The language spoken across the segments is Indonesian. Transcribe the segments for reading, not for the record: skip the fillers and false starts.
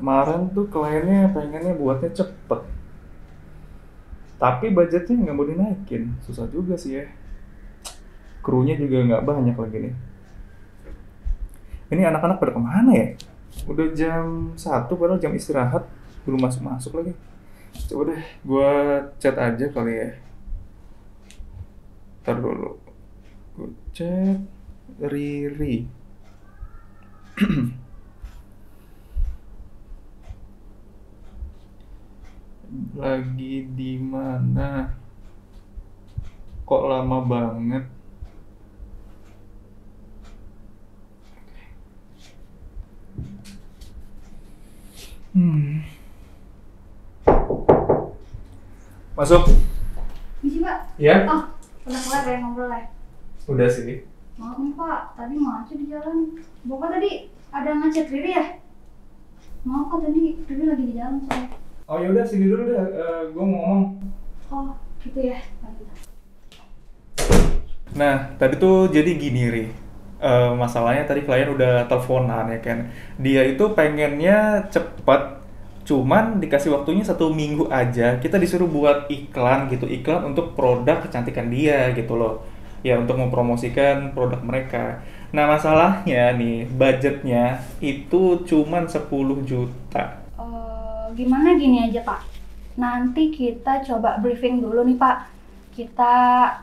Kemarin tuh kliennya pengennya buatnya cepet, tapi budgetnya nggak mau dinaikin. Susah juga sih ya. Krunya juga nggak banyak lagi nih. Ini anak-anak pada kemana ya? Udah jam 1 padahal jam istirahat, belum masuk-masuk lagi. Coba deh gua chat aja kali ya. Ntar dulu. Gua chat Riri. Lagi di mana? Kok lama banget? Hmm. Masuk. Misi Pak. Ya? Oh, udah kelar ya ngobrol ya? Udah sih. Maaf nih Pak, tadi macet di jalan. Bapak tadi ada ngechat Riri ya? Maaf Pak, tadi Riri lagi di jalan soalnya. Oh ya udah sini dulu deh, gue mau ngomong. Oh, gitu ya. Nah, tadi tuh jadi gini Ri. Masalahnya tadi klien udah teleponan ya kan. Dia itu pengennya cepet, cuman dikasih waktunya 1 minggu aja. Kita disuruh buat iklan gitu, iklan untuk produk kecantikan dia gitu loh. Ya untuk mempromosikan produk mereka. Nah masalahnya nih, budgetnya itu cuman 10 juta. Gimana gini aja Pak? Nanti kita coba briefing dulu nih Pak. Kita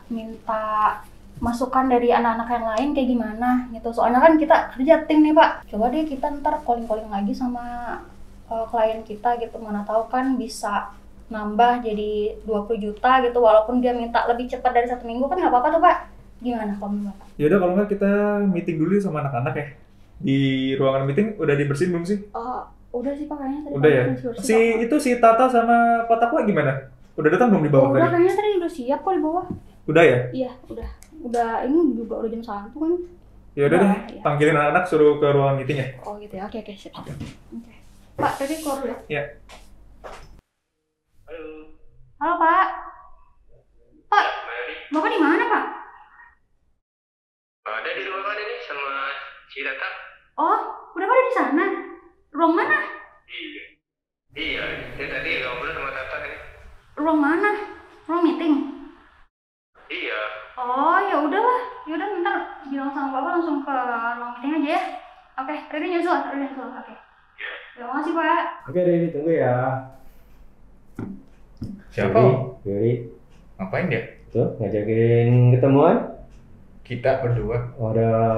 minta masukan dari anak-anak yang lain kayak gimana gitu. Soalnya kan kita kerja tim nih Pak. Coba deh kita ntar calling-calling lagi sama klien kita gitu. Mana tahu kan bisa nambah jadi 20 juta gitu. Walaupun dia minta lebih cepat dari 1 minggu kan nggak apa-apa tuh Pak. Gimana kalau menurut Bapak? Ya udah kalau nggak kita meeting dulu sama anak-anak ya. Di ruangan meeting udah dibersihin belum sih? Udah sih Pak kayaknya tadi. Udah ya. bersih-bersih, Pak. Si Tata sama Pak Takwa gimana? Udah datang belum di bawah Udah tadi? kayaknya tadi udah siap kok di bawah. Udah ya? Iya, udah. Udah ini juga udah jam 1 kan. Ya udah deh, Iya. panggilin anak-anak suruh ke ruangan meeting ya. Oh gitu ya. Oke, siap. Oke. Pak, tadi keluar dulu ya. Ya. Halo Pak. Pak, Bapak di mana Pak? Ada di ruangan ini sama si Tata. Oh, udah pada di sana. Ruang mana? Iya. Iya, dia tadi ngobrol sama Tata ini. Ruang mana? Ruang meeting. Iya. Oh, ya udahlah. Ya udah ntar bilang sama Bapak langsung ke ruang meeting aja ya. Oke, Riri nyusul. Oke. Iya. Terima kasih Pak. Oke, Riri, tunggu ya. Siapa? Riri, Ngapain dia? tuh ngajakin ketemuan. Kita berdua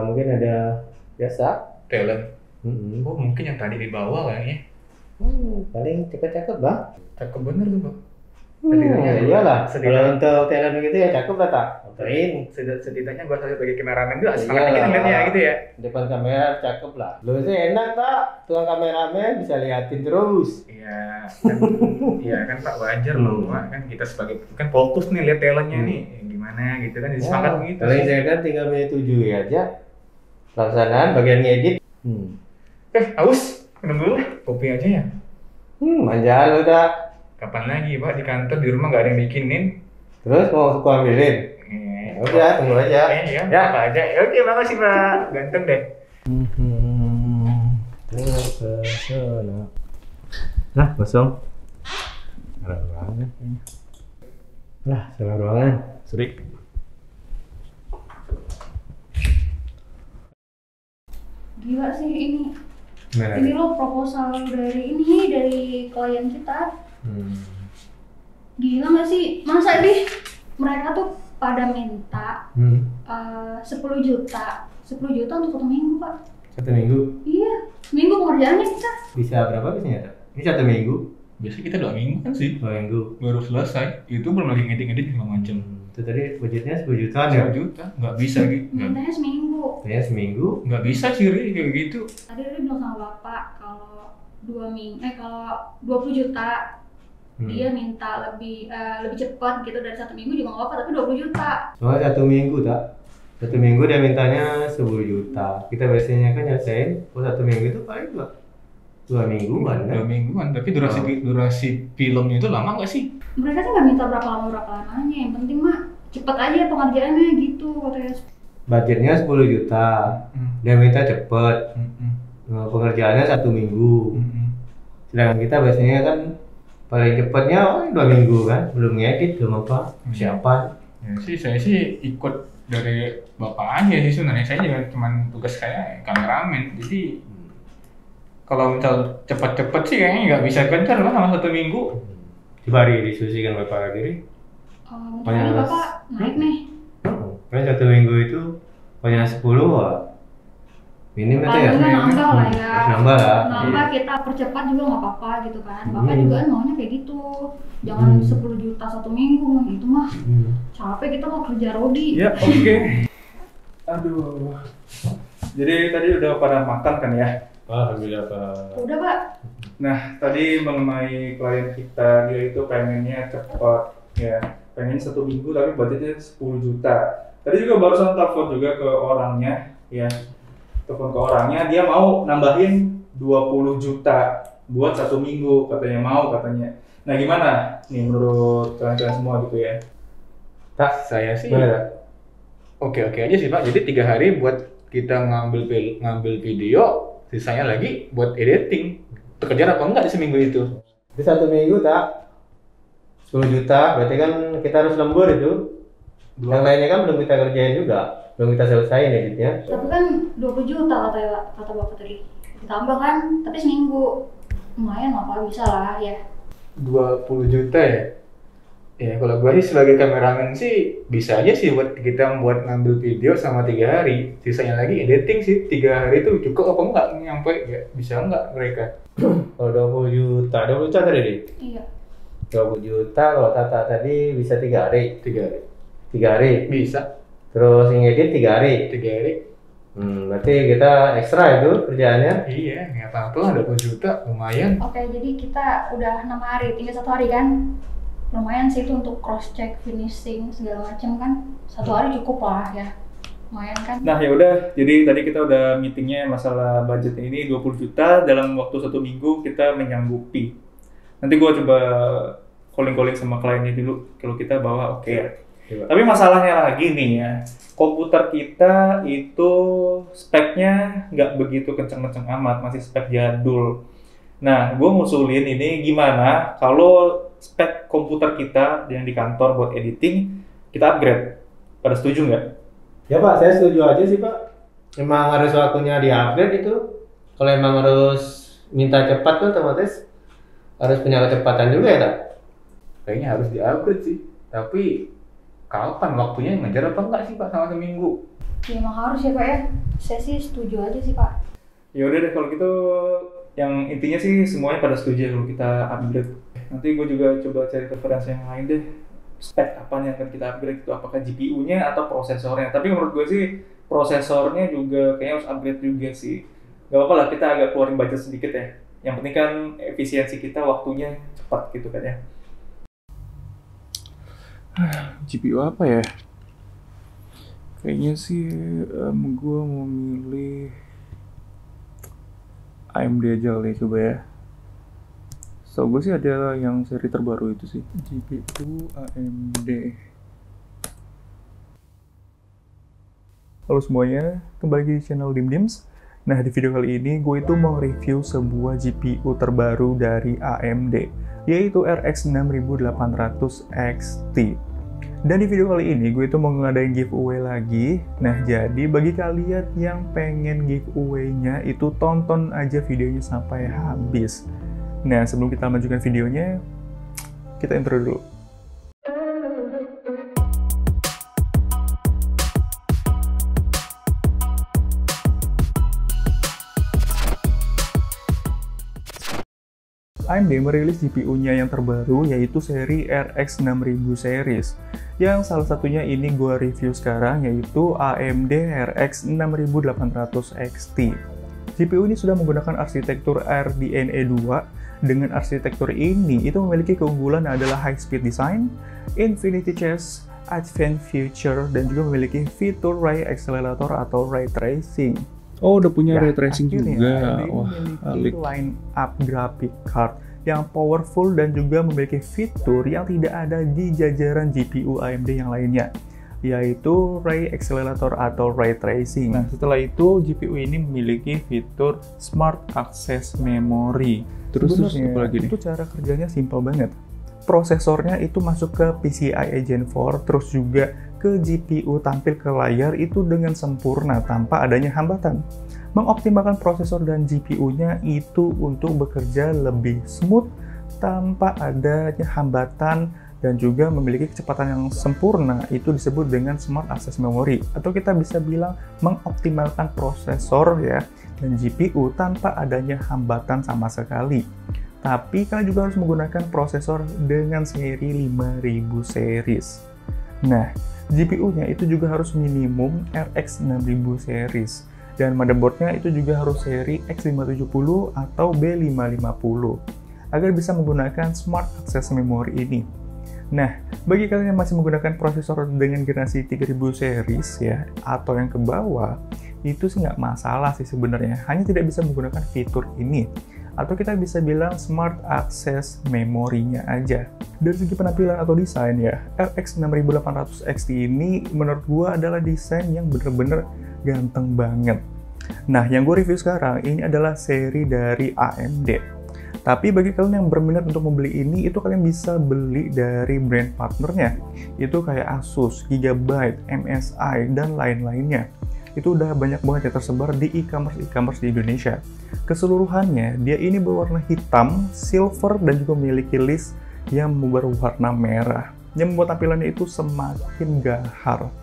Mungkin ada biasa. talent. Mm-mm. Oh mungkin yang tadi di bawah kayaknya. Paling cakep-cakep lah. Cakep bener tuh bang. Ya iyalah. Setidaknya- Kalau untuk talent begitu ya cakep lah tak. Okein. Setidaknya gua sebagai kameramen tuh semangat Iya. dikit ngeliatnya gitu ya. Depan kamera cakep lah. Lu sih enak tak. Tukang kameramen bisa liatin terus. Iya kan, iya kan Pak wajar loh Pak kan kita sebagai kan fokus nih lihat talentnya nih gimana gitu kan jadi semangat gitu. Paling saya kan tinggal menyetujui aja. Pelaksanaan bagian ngedit. Aus minum dulu lah kopi aja ya. Manja lu tak. Kapan lagi Pak di kantor di rumah nggak ada yang bikinin. Terus mau aku ambilin. Udah, tunggu aja. Ya, Ya. apa aja. Oke, makasih Pak. Ganteng deh. Terus ke sana. Nah, kosong. Salah ruangan kayaknya. Lah, salah ruangan. Surik. Gila sih ini. Nah, Ini loh proposal dari klien kita. Gila nggak sih? Masa deh mereka tuh pada minta 10 juta. 10 juta untuk 1 minggu, Pak. 1 minggu. Iya, seminggu pengerjaannya kita. Bisa berapa biasanya? Tak? Ini 1 minggu. biasanya kita 2 minggu kan sih. 2 minggu. Baru selesai. Itu belum lagi ngedit-ngedit segala macem. Itu tadi budgetnya 10 jutaan ya? 1 juta. Nggak bisa gitu. Mintanya seminggu. Kayaknya seminggu. Nggak bisa sih Ri, kayak gitu. Tadi dia bilang sama Bapak kalau 2 minggu, kalau 20 juta dia minta lebih cepat gitu dari 1 minggu juga nggak apa-apa, tapi 20 juta. Soalnya 1 minggu tak? 1 minggu dia mintanya 10 juta. Kita biasanya kan nyasain, 1 minggu itu paling 2 mingguan kan? 2 mingguan. Tapi durasi filmnya itu lama nggak sih? Mereka sih nggak minta berapa lamanya, yang penting mah cepet aja pengerjaannya gitu katanya. Budgetnya 10 juta. Dia minta cepet. Pengerjaannya 1 minggu. Sedangkan kita biasanya kan paling cepatnya 2 minggu kan, belum ngedit, belum apa, persiapan. Ya sih, saya sih ikut dari bapak aja sih sebenarnya. Saya juga cuman tugas kayak kameramen. Jadi kalau misal cepat-cepat sih kayaknya nggak bisa kejar lah sama 1 minggu. Coba didiskusikan Bapak diri. Bentar nih Bapak naik nih. Kan 1 minggu itu punya 10 wah. Minim itu ya. Paling nambah lah ya. Nambah lah. Nambah kita percepat juga nggak apa-apa gitu kan. Bapak juga kan maunya kayak gitu. Jangan 10 juta 1 minggu gitu mah. Capek kita mau kerja Rodi. Ya, oke. Aduh. Jadi tadi udah pada makan kan ya? Alhamdulillah Pak. Udah Pak. Nah, tadi mengenai klien kita, dia itu pengennya cepat, ya. Pengennya 1 minggu tapi budgetnya 10 juta. Tadi juga barusan telepon juga ke orangnya, ya. Telepon ke orangnya, dia mau nambahin 20 juta buat 1 minggu, katanya. Nah, gimana nih menurut kalian semua gitu ya? Tak, saya sih Mana? oke-oke aja sih Pak. Jadi 3 hari buat kita ngambil video, sisanya lagi buat editing. Terkejar apa enggak di seminggu itu? Di 1 minggu tak 10 juta, berarti kan kita harus lembur itu. Yang lainnya kan belum kita kerjain juga, belum kita selesaiin editnya. Tapi kan 20 juta kata Bapak tadi. Ditambah kan, tapi seminggu. Lumayan lah Pak, bisa lah ya. 20 juta ya? Ya kalau gue sih sebagai kameramen sih bisa aja sih buat kita buat ngambil video sama 3 hari. Sisanya lagi editing sih. 3 hari itu cukup apa enggak nyampe ya? Bisa enggak mereka? Kalau 20 juta tadi deh. Iya. 20 juta kalau Tata tadi bisa 3 hari. 3 hari 3 hari. bisa. Terus ngedit 3 hari. 3 hari Berarti kita ekstra itu kerjaannya. iya, nggak apa-apa lah, 20 juta lumayan. Oke, jadi kita udah 6 hari, tinggal 1 hari kan? Lumayan sih itu untuk cross check, finishing segala macam kan. 1 hari cukup lah ya. Lumayan kan? Nah ya udah, jadi tadi kita udah meetingnya masalah budget ini 20 juta dalam waktu 1 minggu kita menyanggupi. Nanti gua coba calling sama kliennya dulu kalau kita bawa oke ya. Tapi masalahnya lagi nih ya, komputer kita itu speknya nggak begitu kenceng-kenceng amat, masih spek jadul. Nah, gue ngusulin ini gimana kalau spek komputer kita yang di kantor buat editing kita upgrade. Pada setuju nggak? Ya Pak, saya setuju aja sih Pak. Emang harus waktunya di-upgrade itu. Kalau emang harus minta cepat kan otomatis harus punya kecepatan juga ya tak? Kayaknya harus di-upgrade sih. Tapi kapan waktunya ngejar apa enggak sih Pak sama seminggu? Ya emang harus ya Pak ya. Saya sih setuju aja sih Pak. Ya udah deh kalau gitu, yang intinya sih semuanya pada setuju kalau kita upgrade. Nanti gue juga coba cari referensi yang lain deh. Spek apa yang akan kita upgrade itu, apakah GPU-nya atau prosesornya. Tapi menurut gue sih prosesornya juga kayaknya harus upgrade juga sih. Gak apa-apa lah kita agak keluarin budget sedikit ya. Yang penting kan efisiensi kita waktunya cepat gitu kan ya. GPU apa ya? Kayaknya sih gue mau milih AMD aja kali ya, coba ya. So gue sih ada yang seri terbaru itu sih, GPU AMD. Halo semuanya, kembali lagi di channel Dimdims. Nah di video kali ini gue itu mau review sebuah GPU terbaru dari AMD, yaitu RX 6800 XT. Dan di video kali ini gue itu mau ngadain giveaway lagi. Nah jadi bagi kalian yang pengen giveaway-nya itu tonton aja videonya sampai habis. Nah sebelum kita lanjutkan videonya, kita intro dulu. AMD merilis GPU-nya yang terbaru yaitu seri RX 6000 series. Yang salah satunya ini gue review sekarang yaitu AMD RX 6800 XT. GPU ini sudah menggunakan arsitektur RDNA 2. Dengan arsitektur ini itu memiliki keunggulan adalah high speed design, infinity chess, advanced feature, dan juga memiliki fitur ray accelerator atau ray tracing. Oh, udah punya ray tracing juga. Wah, alik. Line up graphic card yang powerful dan juga memiliki fitur yang tidak ada di jajaran GPU AMD yang lainnya. yaitu Ray Accelerator atau Ray Tracing. Nah, setelah itu GPU ini memiliki fitur Smart Access Memory. Terus itu cara kerjanya simpel banget. Prosesornya itu masuk ke PCIe Gen 4, terus juga ke GPU tampil ke layar itu dengan sempurna tanpa adanya hambatan. Mengoptimalkan prosesor dan GPU-nya itu untuk bekerja lebih smooth tanpa adanya hambatan dan juga memiliki kecepatan yang sempurna, itu disebut dengan Smart Access Memory. Atau kita bisa bilang mengoptimalkan prosesor ya dan GPU tanpa adanya hambatan sama sekali. Tapi kalian juga harus menggunakan prosesor dengan seri 5000 series. Nah, GPU-nya itu juga harus minimum RX 6000 series. Dan motherboard-nya itu juga harus seri X570 atau B550 agar bisa menggunakan Smart Access Memory ini. Nah, bagi kalian yang masih menggunakan prosesor dengan generasi 3000 series ya, atau yang ke bawah, itu sih nggak masalah sih sebenarnya, hanya tidak bisa menggunakan fitur ini. Atau kita bisa bilang Smart Access Memory-nya aja. Dari segi penampilan atau desain ya, RX 6800 XT ini menurut gua adalah desain yang bener-bener ganteng banget. Nah, yang gue review sekarang ini adalah seri dari AMD. Tapi bagi kalian yang berminat untuk membeli ini, itu kalian bisa beli dari brand partnernya. Itu kayak Asus, Gigabyte, MSI, dan lain-lainnya. Itu udah banyak banget yang tersebar di e-commerce di Indonesia. Keseluruhannya, dia ini berwarna hitam, silver, dan juga memiliki list yang berwarna merah. Yang membuat tampilannya itu semakin gahar.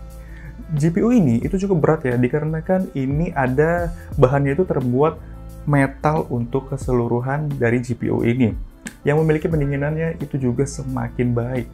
GPU ini itu cukup berat ya, dikarenakan ini ada bahannya itu terbuat metal untuk keseluruhan dari GPU ini. Yang memiliki pendinginannya itu juga semakin baik.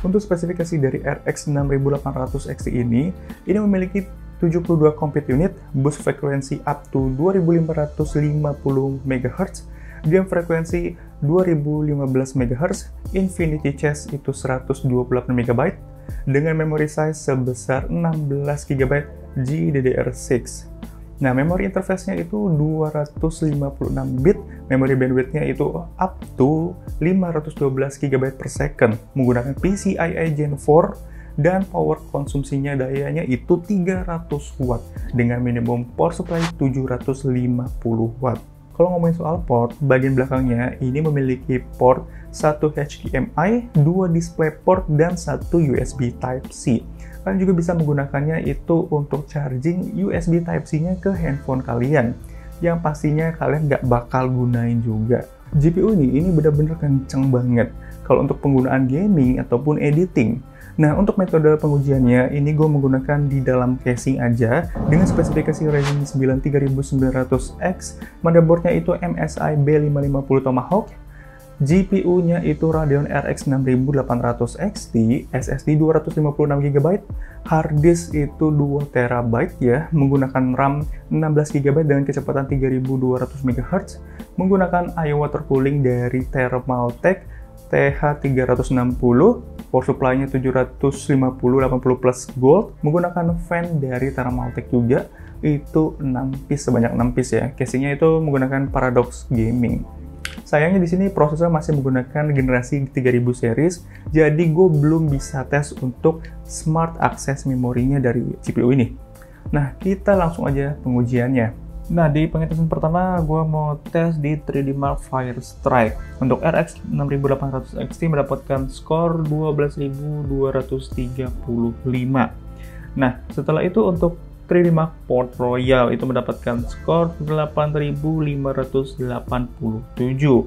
Untuk spesifikasi dari RX 6800 XT ini memiliki 72 compute unit, boost frekuensi up to 2550 MHz, diam frekuensi 2015 MHz, Infinity Cache itu 128 MB, dengan memory size sebesar 16 GB GDDR6. Nah, memori interface-nya itu 256 bit, memori bandwidth-nya itu up to 512 GB per second, menggunakan PCIe Gen 4, dan power konsumsinya dayanya itu 300 watt, dengan minimum power supply 750 watt. Kalau ngomongin soal port, bagian belakangnya ini memiliki port 1 HDMI, 2 DisplayPort, dan 1 USB Type-C. Kalian juga bisa menggunakannya itu untuk charging USB Type-C-nya ke handphone kalian, yang pastinya kalian nggak bakal gunain juga. GPU ini benar-benar kenceng banget kalau untuk penggunaan gaming ataupun editing. Nah, untuk metode pengujiannya, ini gue menggunakan di dalam casing aja dengan spesifikasi Ryzen 9 3900X, motherboardnya itu MSI B550 Tomahawk, GPU-nya itu Radeon RX 6800 XT, SSD 256 GB, hard disk itu 2 TB ya, menggunakan RAM 16 GB dengan kecepatan 3200 MHz, menggunakan I/O water cooling dari Thermaltake TH360, power supply-nya 750/80 plus gold, menggunakan fan dari Thermaltake juga, itu 6 piece, sebanyak 6 piece ya. Casingnya itu menggunakan Paradox Gaming. Sayangnya di sini prosesor masih menggunakan generasi 3000 series, jadi gue belum bisa tes untuk Smart Access Memory-nya dari GPU ini. Nah, kita langsung aja pengujiannya. Nah, di pengetesan pertama, gue mau tes di 3D Mark Firestrike. Untuk RX 6800 XT mendapatkan skor 12.235. Nah, setelah itu untuk 3D Mark Port Royal itu mendapatkan skor 8.587.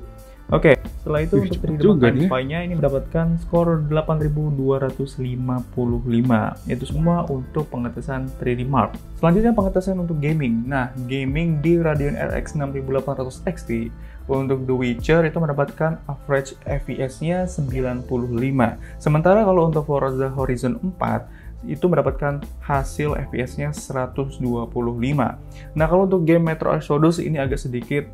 Oke, setelah itu untuk 3D Mark Hi-Fi-nya ini mendapatkan skor 8.255. Itu semua untuk pengetesan 3D Mark. Selanjutnya pengetesan untuk gaming. Nah, gaming di Radeon RX 6800 XT untuk The Witcher itu mendapatkan average FPS-nya 95. Sementara kalau untuk Forza Horizon 4 itu mendapatkan hasil FPS-nya 125. Nah, kalau untuk game Metro Exodus ini agak sedikit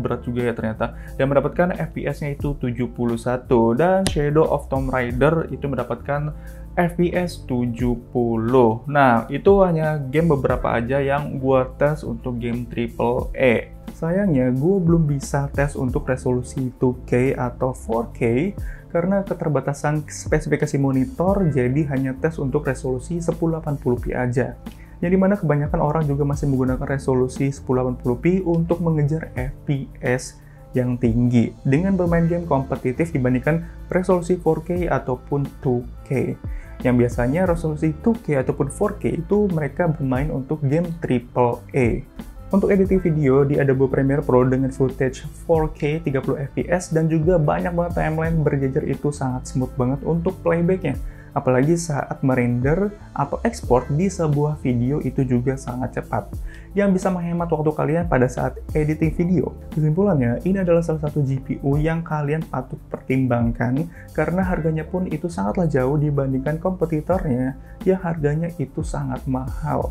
berat juga ya ternyata, dan mendapatkan FPS-nya itu 71, dan Shadow of Tomb Raider itu mendapatkan FPS 70. Nah, itu hanya game beberapa aja yang gua tes untuk game AAA. Sayangnya, gue belum bisa tes untuk resolusi 2K atau 4K karena keterbatasan spesifikasi monitor, jadi hanya tes untuk resolusi 1080p aja. Yang dimana kebanyakan orang juga masih menggunakan resolusi 1080p untuk mengejar FPS yang tinggi dengan bermain game kompetitif dibandingkan resolusi 4K ataupun 2K. Yang biasanya resolusi 2K ataupun 4K itu mereka bermain untuk game AAA. Untuk editing video di Adobe Premiere Pro dengan footage 4K 30 fps dan juga banyak banget timeline berjejer itu sangat smooth banget untuk playbacknya. Apalagi saat merender atau ekspor di sebuah video itu juga sangat cepat, yang bisa menghemat waktu kalian pada saat editing video. Kesimpulannya, ini adalah salah satu GPU yang kalian patut pertimbangkan karena harganya pun itu sangatlah jauh dibandingkan kompetitornya yang harganya itu sangat mahal.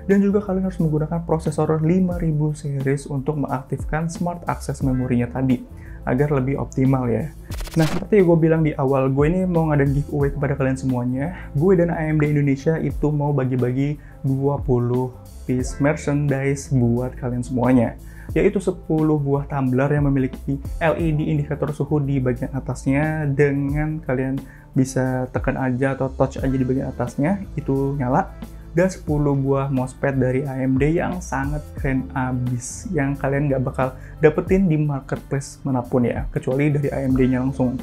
Dan juga kalian harus menggunakan prosesor 5000 series untuk mengaktifkan Smart Access memorinya tadi, agar lebih optimal ya. Nah, seperti yang gue bilang di awal, gue ini mau ngadain giveaway kepada kalian semuanya. Gue dan AMD Indonesia itu mau bagi-bagi 20 piece merchandise buat kalian semuanya. Yaitu 10 buah tumbler yang memiliki LED indikator suhu di bagian atasnya, dengan kalian bisa tekan aja atau touch aja di bagian atasnya, itu nyala. Dan 10 buah mousepad dari AMD yang sangat keren abis, yang kalian nggak bakal dapetin di marketplace manapun ya, kecuali dari AMD-nya langsung.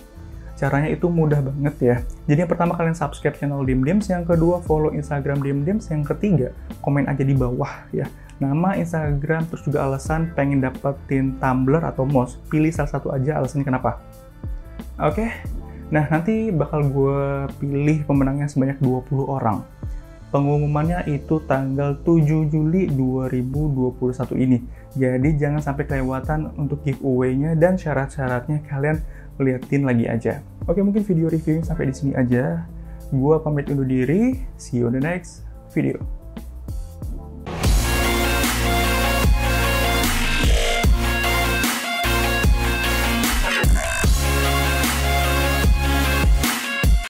Caranya itu mudah banget ya. Jadi yang pertama, kalian subscribe channel DimDims, yang kedua follow Instagram DimDims, yang ketiga komen aja di bawah ya nama, Instagram, terus juga alasan pengen dapetin tumbler atau mouse. Pilih salah satu aja alasannya kenapa. Oke, nah nanti bakal gue pilih pemenangnya sebanyak 20 orang. Pengumumannya itu tanggal 7 Juli 2021 ini. Jadi jangan sampai kelewatan untuk giveaway-nya, dan syarat-syaratnya kalian liatin lagi aja. Oke, mungkin video reviewnya sampai di sini aja. Gua pamit undur diri. See you on the next video.